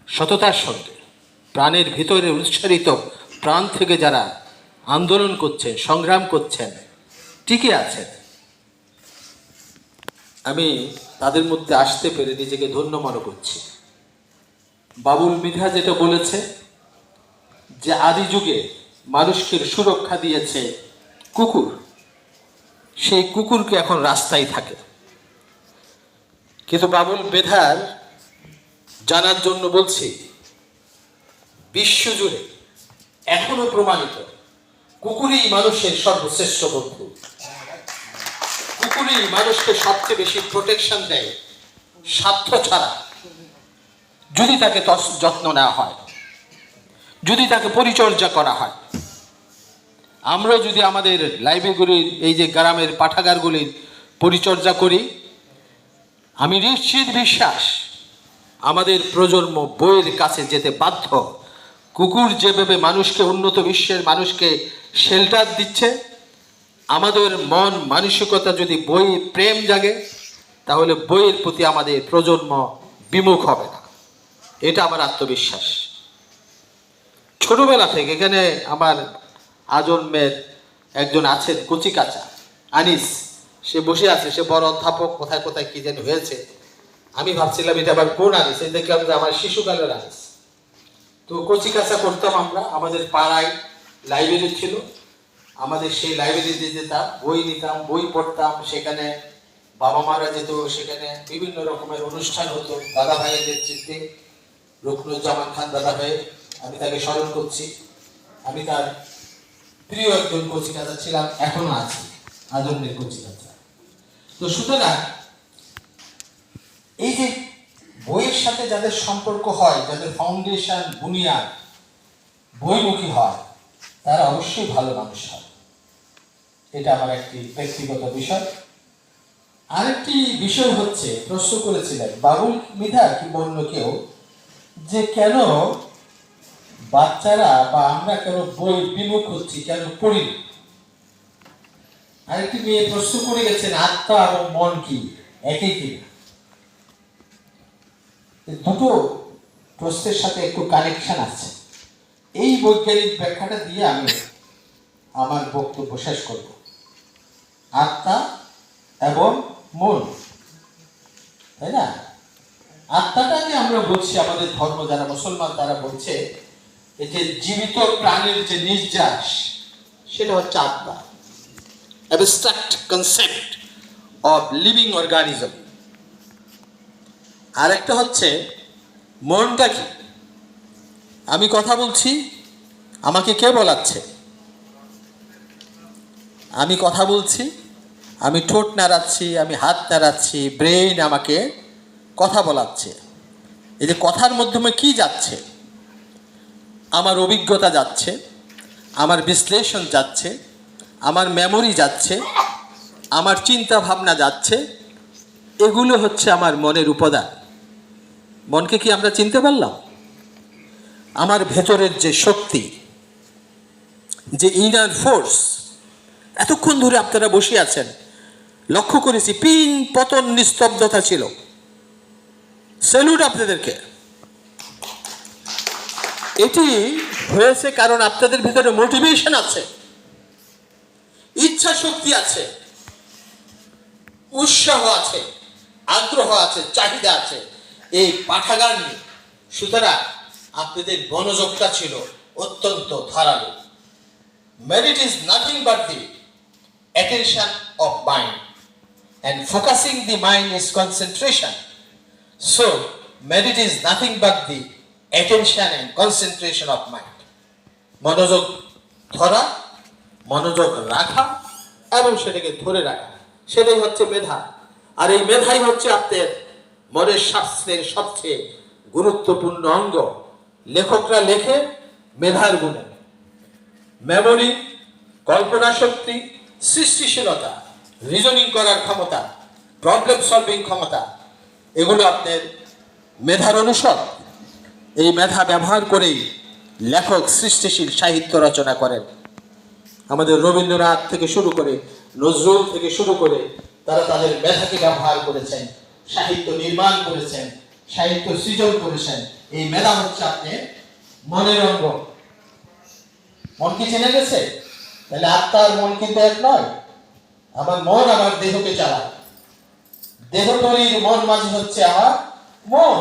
সততার সঙ্গে প্রাণের ভিতরে উৎসারিত প্রাণ থেকে যারা আন্দোলন করছেন, সংগ্রাম করছেন, টিকে আছেন, আমি তাদের মধ্যে আসতে পেরে নিজেকে ধন্য মনে করছি। বাবুল মৃধা যেটা বলেছে যে আদি যুগে মানুষকে সুরক্ষা দিয়েছে কুকুর, সেই কুকুরকে এখন রাস্তায় থাকে। কিন্তু বাবুল মৃধার জানার জন্য বলছি, বিশ্বজুড়ে এখনো প্রমাণিত কুকুরই মানুষের সর্বশ্রেষ্ঠ বন্ধু। কুকুরই মানুষকে সবচেয়ে বেশি প্রোটেকশন দেয় স্বার্থ ছাড়া, যদি তাকে যত্ন নেওয়া হয়, যদি তাকে পরিচর্যা করা হয়। আমরা যদি আমাদের লাইব্রেরিগুলির, এই যে গ্রামের পাঠাগারগুলির পরিচর্যা করি, আমি নিশ্চিত বিশ্বাস আমাদের প্রজন্ম বইয়ের কাছে যেতে বাধ্য। কুকুর যেভাবে মানুষকে, উন্নত বিশ্বের মানুষকে শেল্টার দিচ্ছে, আমাদের মন মানসিকতা যদি বই প্রেম জাগে, তাহলে বইয়ের প্রতি আমাদের প্রজন্ম বিমুখ হবে না। এটা আমার আত্মবিশ্বাস। ছোটবেলা থেকে এখানে আমার আজন্মের একজন আছেন কচিকাচা, আনিস, সে বসে আছে, সে বড় অধ্যাপক, কোথায় কোথায় কি যেন হয়েছে। আমি ভাবছিলাম এটা আবার কোন আনিস, এই দেখলাম যে আমার শিশুকালের আনিস। তো কচিকাচা করতাম আমরা, আমাদের পাড়ায় লাইব্রেরি ছিল, আমাদের সেই লাইব্রেরিতে যেতাম, বই নিতাম, বই পড়তাম। সেখানে বাবা মারা যেত, সেখানে বিভিন্ন রকমের অনুষ্ঠান হতো। দাদা ভাইয়ের নেতৃত্বে, রুকনুজ্জামান খান দাদা ভাই, আমি তাকে স্মরণ করছি। আমি তার প্রিয় একজন কচিকাচা ছিলাম, এখনো আছি আজন্মের কচিকাচা। তো সুতরাং এই যে বইয়ের সাথে যাদের সম্পর্ক হয়, যাদের ফাউন্ডেশন বুনিয়াদ বইমুখী হয়, তারা অবশ্যই ভালো মানুষ হয়। এটা আমার একটি ব্যক্তিগত বিষয়। আরেকটি বিষয় হচ্ছে, প্রশ্ন করেছিলেন বাবুল মৃধা কি বন্য কেউ, যে কেন বাচ্চারা বা আমরা কেন বই বিমুখ হচ্ছি, কেন পড়ি। আরেকটি মেয়ে প্রশ্ন করে গেছেন, আত্মা এবং মন কি একই কিনা। দুটো প্রশ্নের সাথে একটু কানেকশন আছে। এই বৈজ্ঞানিক ব্যাখ্যাটা দিয়ে আমি আমার বক্তব্য শেষ করব। আত্মা এবং মন, তাই না? আত্মাটাকে আমরা বলছি, আমাদের ধর্ম যারা মুসলমান তারা বলছে এই যে জীবিত প্রাণীর যে নিঃশ্বাস, সেটা হচ্ছে আত্মা, abstract concept of living organism. আর একটা হচ্ছে মনটা কি। আমি কথা বলছি, আমাকে কে বলাচ্ছে? আমি কথা বলছি, আমি ঠোঁট নাড়াচ্ছি, আমি হাত নাড়াচ্ছি, ব্রেইন আমাকে কথা বলাচ্ছে। এই যে কথার মাধ্যমে কি যাচ্ছে? আমার অভিজ্ঞতা যাচ্ছে, আমার বিশ্লেষণ যাচ্ছে, আমার মেমোরি যাচ্ছে, আমার চিন্তা ভাবনা যাচ্ছে। এগুলো হচ্ছে আমার মনের উপাদান। মনকে কি আমরা চিনতে পারলাম? আমার ভেতরের যে শক্তি, যে ইনার ফোর্স, এতক্ষণ ধরে আপনারা বসে আছেন, লক্ষ্য করেছি পিন পতন নিস্তব্ধতা ছিল। স্যালুট আপনাদেরকে। এটি হয়েছে কারণ আপনাদের ভিতরে মোটিভেশন আছে, ইচ্ছা শক্তি আছে, উৎসাহ আছে, আগ্রহ আছে, চাহিদা আছে এই পাঠাগার নিয়ে। সুতরাং আপনাদের মনোযোগটা ছিল অত্যন্ত ধারালো। Merit is nothing but the attention of mind, and focusing the mind is concentration. So merit is nothing but the attention and concentration of mind. মনোযোগ ধরা, মনোযোগ রাখা এবং সেটাকে ধরে রাখা, সেটাই হচ্ছে মেধা। আর এই মেধাই হচ্ছে আপনার মনের শাস্ত্রের সবচেয়ে গুরুত্বপূর্ণ অঙ্গ। লেখকরা লেখে মেধার গুণে। মেমোরি, কল্পনা শক্তি, সৃষ্টিশীলতা, রিজনিং করার ক্ষমতা, প্রবলেম সলভিং ক্ষমতা, এগুলো আপনার মেধার অনুসর। এই মেধা ব্যবহার করেই লেখক সৃষ্টিশীল সাহিত্য রচনা করেন। আমাদের রবীন্দ্রনাথ থেকে শুরু করে, নজরুল থেকে শুরু করে, তারা তাদের মেধাকে ব্যবহার করেছেন, সাহিত্য নির্মাণ করেছেন, সাহিত্য সৃজন করেছেন। এই মেধা হচ্ছে আপনি মনের অঙ্গ। মন কি চেনে গেছে? তাহলে আত্মা আর মন কিন্তু এক নয়। আমার মন আমার দেহকে চালায়, দেহ তৈরির মন মাঝে হচ্ছে আমার মন।